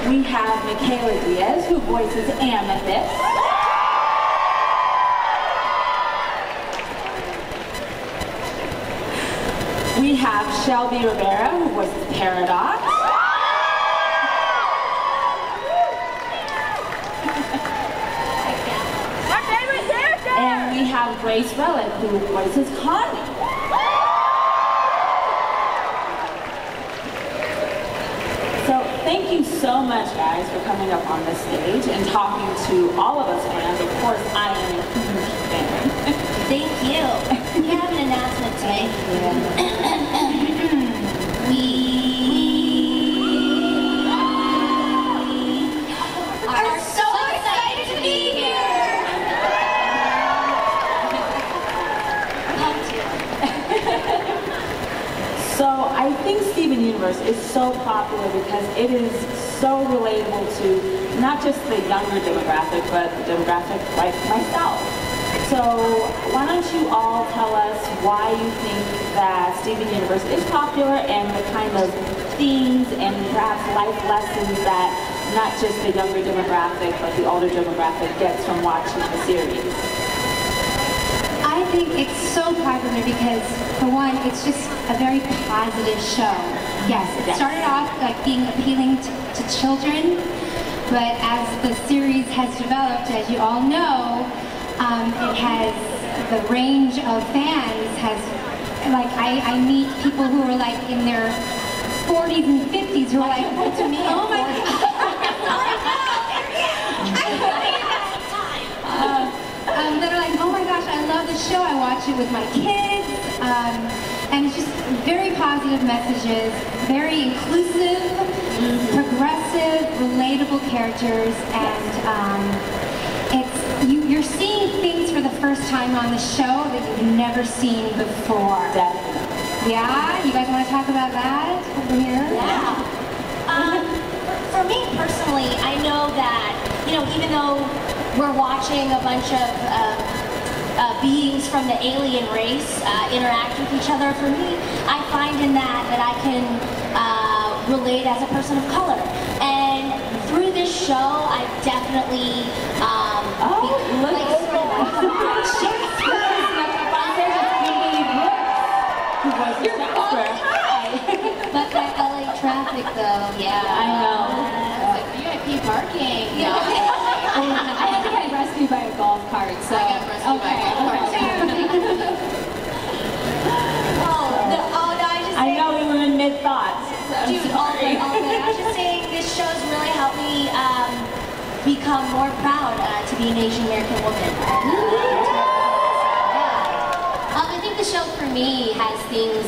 We have Michaela Dietz, who voices Amethyst. We have Shelby Rabara, who voices Paradox. And we have Rolek, who voices Connie. So thank you so much, guys, for coming up on this stage and talking to all of us fans. Of course, I am a huge fan. Thank you. We have an announcement today. We are so excited to be here. So I think Steven Universe is so popular because it is so relatable to not just the younger demographic, but the demographic like myself. So why don't you all tell us why you think that Steven Universe is popular and the kind of themes and perhaps life lessons that not just the younger demographic, but the older demographic gets from watching the series? I think it's so popular because, for one, it's just a very positive show. Yes, it started off like being appealing to children, but as the series has developed, as you all know, it has, the range of fans has, like, I meet people who are like in their 40s and 50s who are like, oh my God. That are like, oh my gosh, I love this show. I watch it with my kids. And it's just very positive messages, very inclusive, progressive, relatable characters, and you're seeing things for the first time on the show that you've never seen before. Definitely. Yeah? You guys want to talk about that over here? Yeah. For me personally, I know that, even though we're watching a bunch of beings from the alien race interact with each other, for me, I find in that I can relate as a person of color. And through this show, I definitely But that LA traffic, though. Yeah, I know. Like VIP parking. Yeah. I think I got rescued by a golf cart, so. I got rescued by a golf cart. I know we were in mid-thoughts. Dude, all good. I was just saying, this show's really helped me become more proud to be an Asian American woman. I think the show for me has things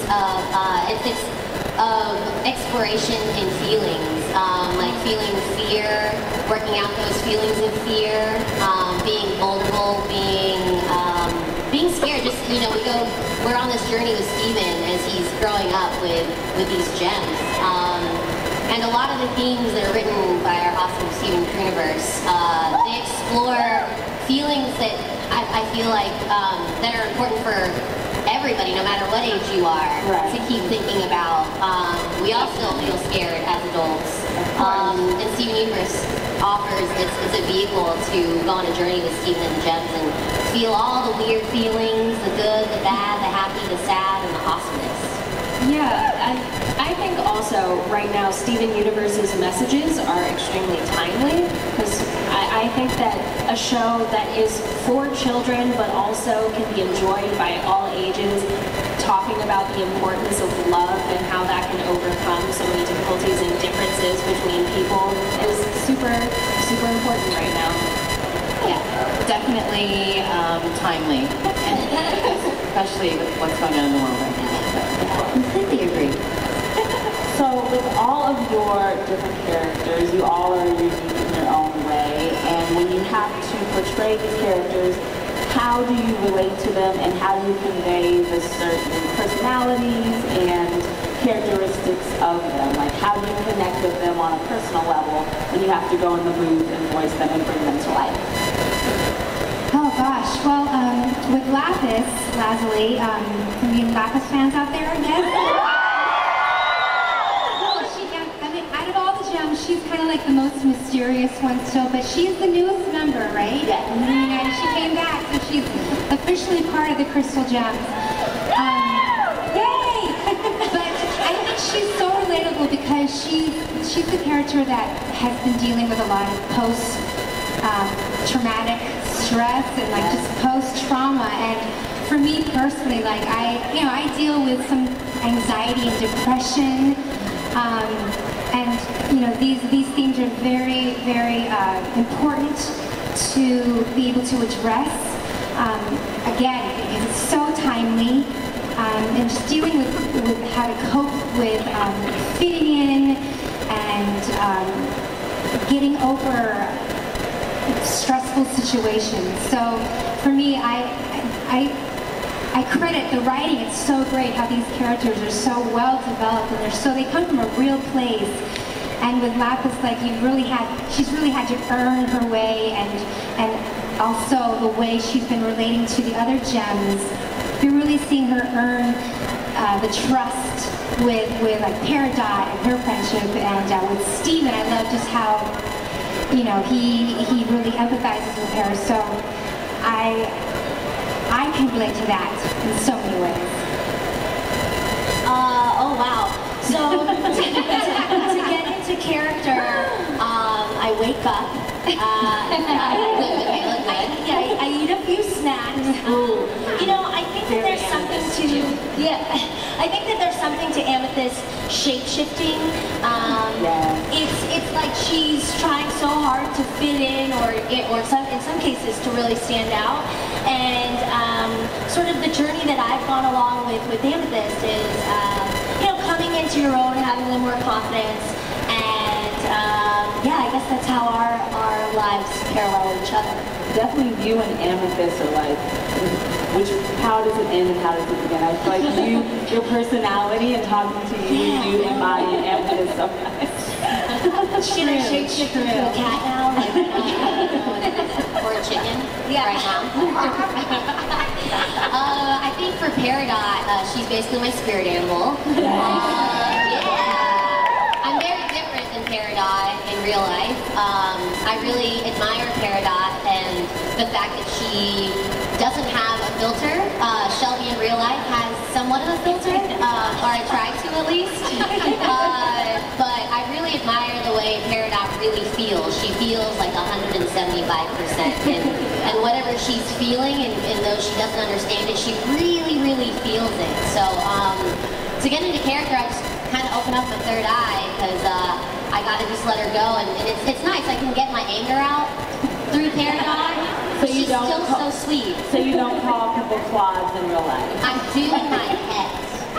of exploration in feelings, like feeling fear, working out those feelings of fear, being vulnerable, being scared. Just we're on this journey with Steven as he's growing up with these gems. And a lot of the themes that are written by our awesome Steven Universe, they explore feelings that I feel like that are important for everybody, no matter what age you are, to keep thinking about. We all still feel scared as adults. And Steven Universe offers, it's a vehicle to go on a journey with Steven and the Gems and feel all the weird feelings, the good, the bad, the happy, the sad, and the awesomeness. Yeah, I think also right now Steven Universe's messages are extremely timely, because I think that a show that is for children but also can be enjoyed by all ages, talking about the importance of love and how that can overcome so many difficulties and differences between people is super, super important right now. Yeah, definitely timely, especially with what's going on in the world right now. Completely agree. So with all of your different characters, you all are unique in your own way, and when you have to portray these characters, how do you relate to them and how do you convey the certain personalities and characteristics of them? Like, how do you connect with them on a personal level when you have to go in the booth and voice them and bring them to life? Oh gosh, well, with Lazuli, any Lapis fans out there, yes? Well, out of all the gems, she's kind of like the most mysterious one still, but she's the newest member, right? Yeah. And she came back, so she's officially part of the Crystal Gems. Yay! But I think she's so relatable because she's the character that has been dealing with a lot of post-traumatic stress and like just post-trauma. And for me personally, like I deal with some anxiety and depression, and these themes are very, very important to be able to address. Again, because it's so timely, and just dealing with how to cope with fitting in and getting over stressful situations. So for me, I credit the writing. It's so great how these characters are so well developed, and they come from a real place. And with Lapis, like she's really had to earn her way, and also the way she's been relating to the other gems. You're really seeing her earn the trust with like Peridot and her friendship, and with Steven, I love just how he really empathizes with her. So I can relate to that in so many ways. Oh wow. So to get into character, I wake up. I eat a few snacks. I think that there's something to I think that there's something to Amethyst shape-shifting. It's like she's trying so hard to fit in, or in some cases to really stand out. And sort of the journey that I've gone along with Amethyst is coming into your own, having a little more confidence, and I guess that's how our lives parallel each other. Definitely you and Amethyst are like, how does it end and how does it begin? I feel like your personality and talking to you embody Amethyst so much. Should I shape-shift into a cat now? Or a chicken? Yeah. Right now. I think for Peridot, she's basically my spirit animal. I'm very different than Peridot in real life. I really admire Peridot and the fact that she doesn't have a filter. Shelby in real life has somewhat of a filter, or I try to at least. But I really admire the way Peridot really feels. She feels like 175%, and whatever she's feeling, and though she doesn't understand it, she really, really feels it. So to get into character, I just kind of open up the third eye, because I gotta just let her go, and it's nice. I can get my anger out through Peridot. So you She's still so sweet. So you don't call people quads in real life? I do in my head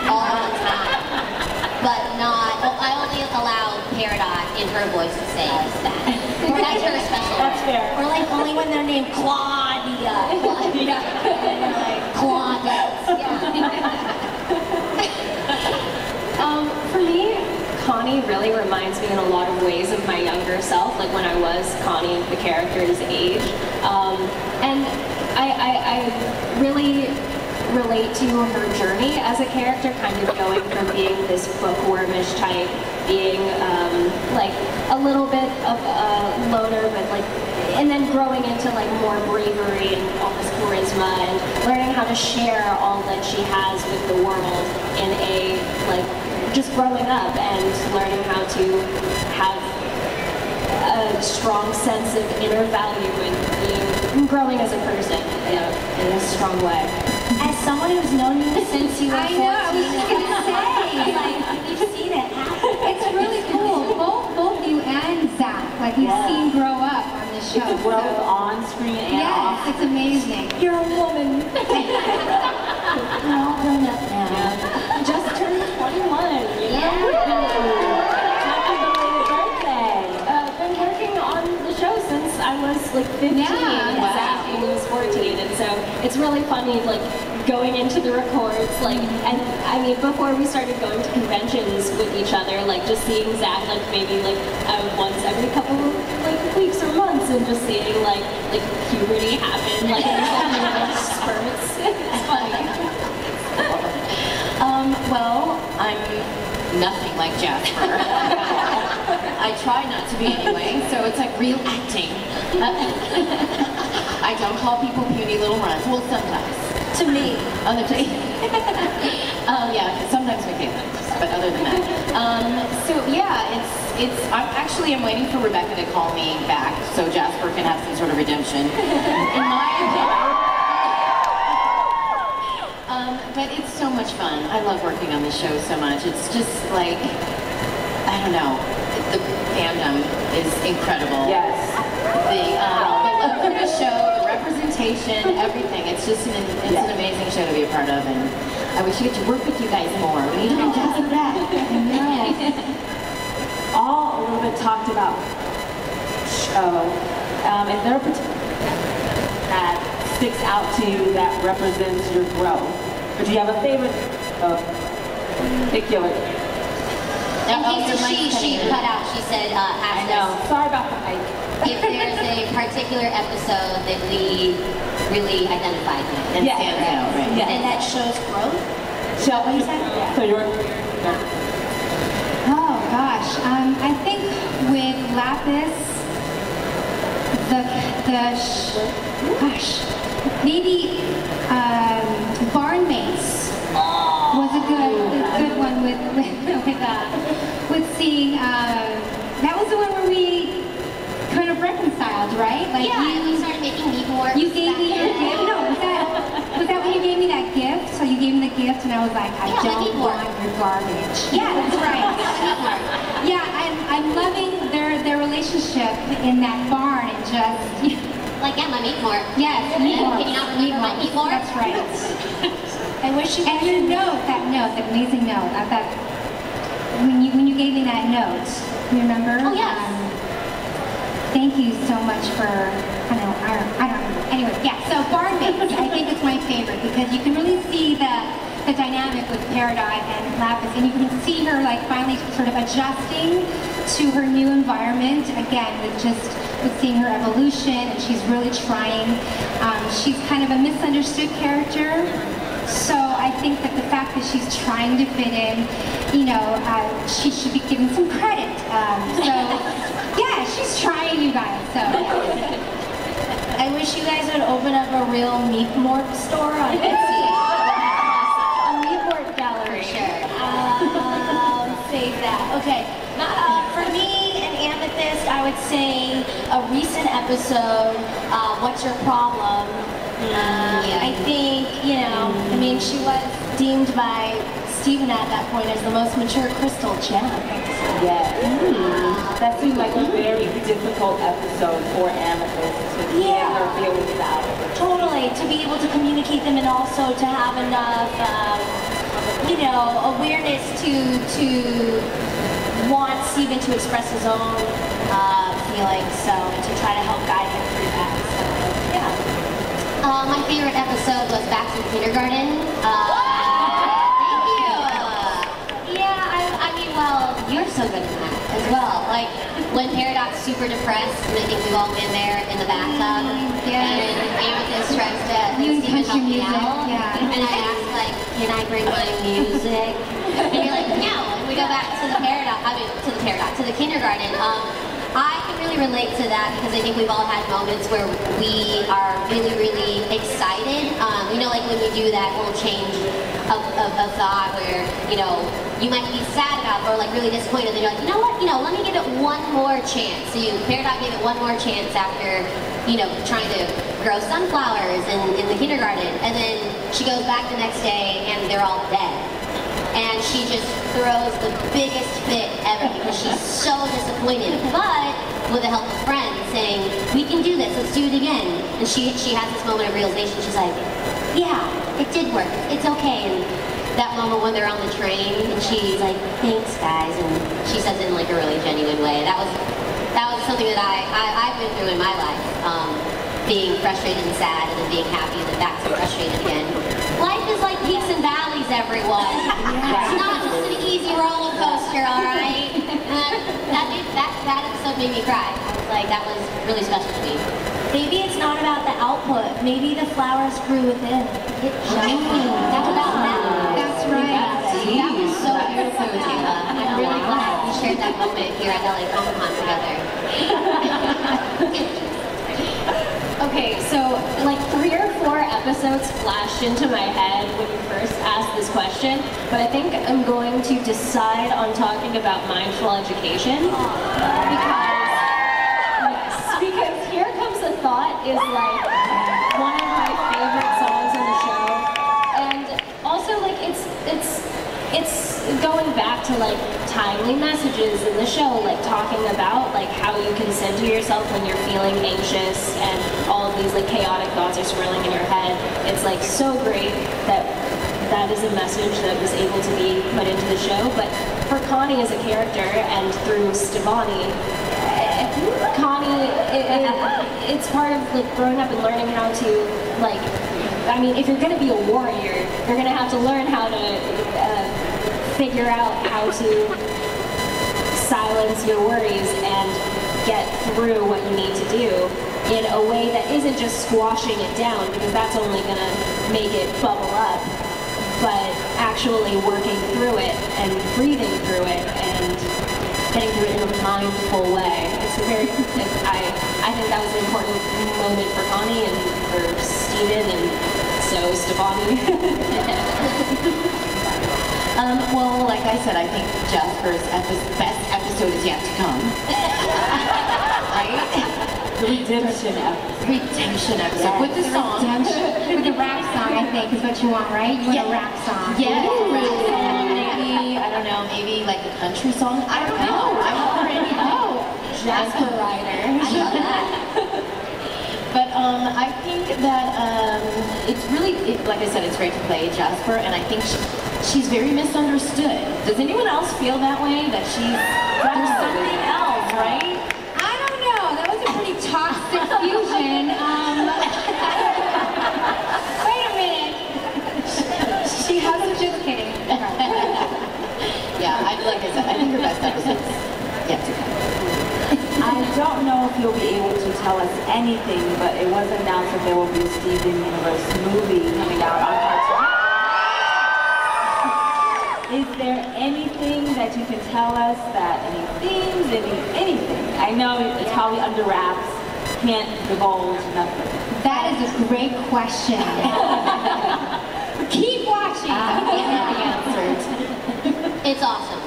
all the time, but not. Well, I only allow Peridot in her voice to say that. That's her special. That's fair. Or like only when they're named Claudia. Claudia. For me, Connie really reminds me in a lot of ways of my younger self, like when I was Connie, the character's age. And I really relate to her journey as a character, kind of going from being this bookwormish type, being like a little bit of a loner, but like, and then growing into like more bravery and almost charisma, and learning how to share all that she has with the world in a like just growing up and learning how to have a strong sense of inner value and growing as a person in a strong way. As someone who's known you since you were 14, I know, I was just gonna say. like, you've seen it happen. It's really cool. Both you and Zach, like we've seen grow up on this show. It's a growth on screen and off. Yes, it's amazing. You're a woman. We're all grown up now. Just turned 21. Happy belated birthday. Been working on the show since I was like 15, and Zach was 14, and so it's really funny, like going into the records, like, and I mean, before we started going to conventions with each other, like just seeing Zach, like maybe like once every couple of like weeks or months, and just seeing like puberty happen, like in spurts. It's funny. Well, I'm nothing like Jasper. I try not to be anyway, so it's like real acting. I don't call people puny little runs. Well, sometimes. To me. Other times. Yeah, sometimes Michaela, but other than that. So yeah, I'm waiting for Rebecca to call me back so Jasper can have some sort of redemption. In my opinion. But it's so much fun. I love working on the show so much. It's just like, I don't know, the fandom is incredible. Yes. The love for the show, the representation, everything. It's just an amazing show to be a part of, and I wish we could work with you guys more. We need to bring Jasper back. I know. All a little bit talked about show. Is there a particular that sticks out to you that represents your growth? Or do you have a favorite particular? In case she cut out, she said, I know. Sorry about the mic. If there's a particular episode that we really identified with. And stands out, right? Yes. And that shows growth? Shelby, so you're... Oh gosh, I think with Lapis, maybe Barn Mates was a good one with seeing. That was the one where we kind of reconciled, right? Like yeah, we started making meat more. You gave me your gift. No, was that when you gave me that gift? So you gave me the gift, and I was like, I don't want your garbage. Yeah, that's right. Yeah, I'm loving their relationship in that barn, and just. Like, yeah, my meat more. Yes, meat more. Can you not remember my meat more? That's right. I wish you. And your note, that amazing note. I thought when you gave me that note, you remember? Oh yes. Thank you so much for. I don't know. Anyway, yeah. So Barn Mates, I think it's my favorite because you can really see the dynamic with Peridot and Lapis, and you can see her like finally sort of adjusting to her new environment again with seeing her evolution, and she's really trying. She's kind of a misunderstood character, so I think that the fact that she's trying to fit in, she should be given some credit. So yeah, she's trying, you guys. So I wish you guys would open up a real meat mort store on Etsy. A meat mort gallery. Sure. Save that. Okay. For me, an Amethyst, I would say a recent episode, What's Your Problem? I think, she was deemed by Steven at that point as the most mature crystal gem. Yes. That seemed like a very difficult episode for Amethyst to get her feelings out. Totally, to be able to communicate them and also to have enough, awareness to want Steven to express his own feelings, so to try to help guide him through that. So, yeah. My favorite episode was Back to Kindergarten. Thank you. Well, you're so good at that as well. Like when Peridot's super depressed, and I think we've all been there in the bathtub, and Amethyst tries to Steven help me out, and I ask like, can I bring my music? And you're like, no. And we go back to the kindergarten. I can really relate to that because I think we've all had moments where we are really, really excited. Like when you do that little change of thought where, you might be sad about or like really disappointed, and you're like, you know what, let me give it one more chance. So Peridot gave it one more chance after, trying to grow sunflowers in the kindergarten. And then she goes back the next day and they're all dead. And she just throws the biggest fit ever because she's so disappointed. But with the help of friends saying, we can do this, let's do it again. And she has this moment of realization. She's like, yeah, it did work, it's okay. And that moment when they're on the train and she's like, thanks guys. And she says it in like a really genuine way. That was something that I've been through in my life. Being frustrated and sad and then being happy and then back to frustrated again. Life is like peaks and valleys, everyone. It's not just an easy roller coaster, all right? That episode made me cry. I was like, that was really special to me. Maybe it's not about the output. Maybe the flowers grew within. That's about that. That's right. That was so beautiful, Taylor. I'm really glad. we shared that moment here at LA Comic-Con together. Okay, so like 3 or 4 episodes flashed into my head when you first asked this question, but I think I'm going to decide on talking about mindful education because Here Comes the Thought is like one of my favorite songs on the show, and also like it's going back to like timely messages in the show, like talking about like how you can center yourself when you're feeling anxious and all of these like chaotic thoughts are swirling in your head. It's like so great that that is a message that was able to be put into the show. But for Connie as a character and through Stevani, Connie, it's part of like growing up and learning how to like, I mean, if you're going to be a warrior, you're going to have to learn how to figure out how to silence your worries and get through what you need to do in a way that isn't just squashing it down, because that's only going to make it bubble up, but actually working through it and breathing through it and getting through it in a mindful way. It's a very, I think that was an important moment for Connie and for Steven and so Stevani. Well, like I said, I think Jasper's best episode is yet to come. Right? The redemption episode. Redemption episode. Yes. With the song. With the rap song, I think, is what you want, right? You want a rap song. Yeah, rap song, maybe, I don't know, maybe like a country song. I don't know. I already know. Jasper Ryder. I love that. But I think that it's really, like I said, it's great to play Jasper, and I think she's very misunderstood. Does anyone else feel that way? That there's something else, right? I don't know. That was a pretty toxic fusion. Wait a minute. She has a just kidding. Yeah, like I said, I think her best episode's yet to come. I don't know if you'll be able to tell us anything, but it was announced that there will be a Steven Universe movie coming out on Cartoon. Is there anything that you can tell us, that any themes, anything? I know it's probably under wraps, can't divulge nothing. That is a great question. Keep watching. It's awesome.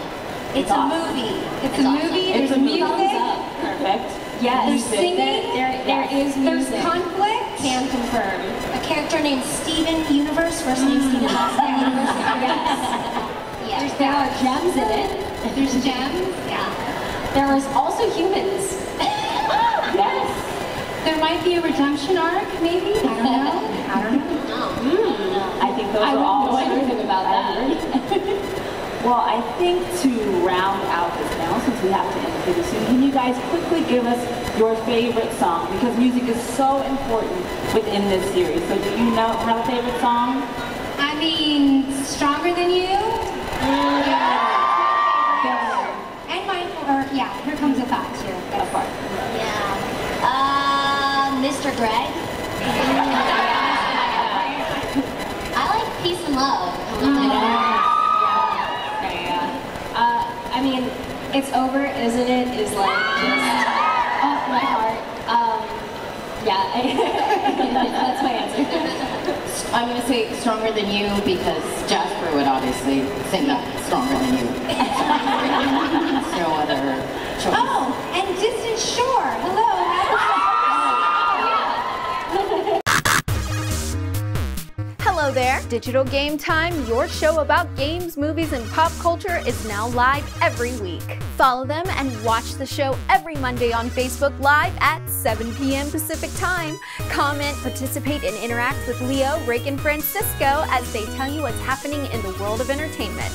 It's a movie. It's a movie. There's music. Perfect. Yes. There's singing. There is There's music. conflict. Can confirm. A character named Steven Universe, first name Steven, last name Universe. Yes. There are gems in it. There's gems. Yeah. There is also humans. Yes. There might be a redemption arc, maybe. I don't know. I think those I are all don't know anything about that. Well, I think to round out this now, since we have to end pretty soon, can you guys quickly give us your favorite song? Because music is so important within this series. So do you know a favorite song? I mean, Stronger Than You. And Mindful, or yeah, Here Comes the Thought too. Of course. Yeah. Mr. Greg. I like Peace and Love. I mean, It's Over, Isn't It? Is like just off my heart. Yeah, that's my answer. I'm going to say Stronger Than You because Jasper would obviously sing that Stronger Than You. No other choice. Oh, and Distant Shore. Hello. Hello there! Digital Game Time, your show about games, movies, and pop culture is now live every week. Follow them and watch the show every Monday on Facebook Live at 7 p.m. Pacific Time. Comment, participate, and interact with Leo, Rick, and Francisco as they tell you what's happening in the world of entertainment.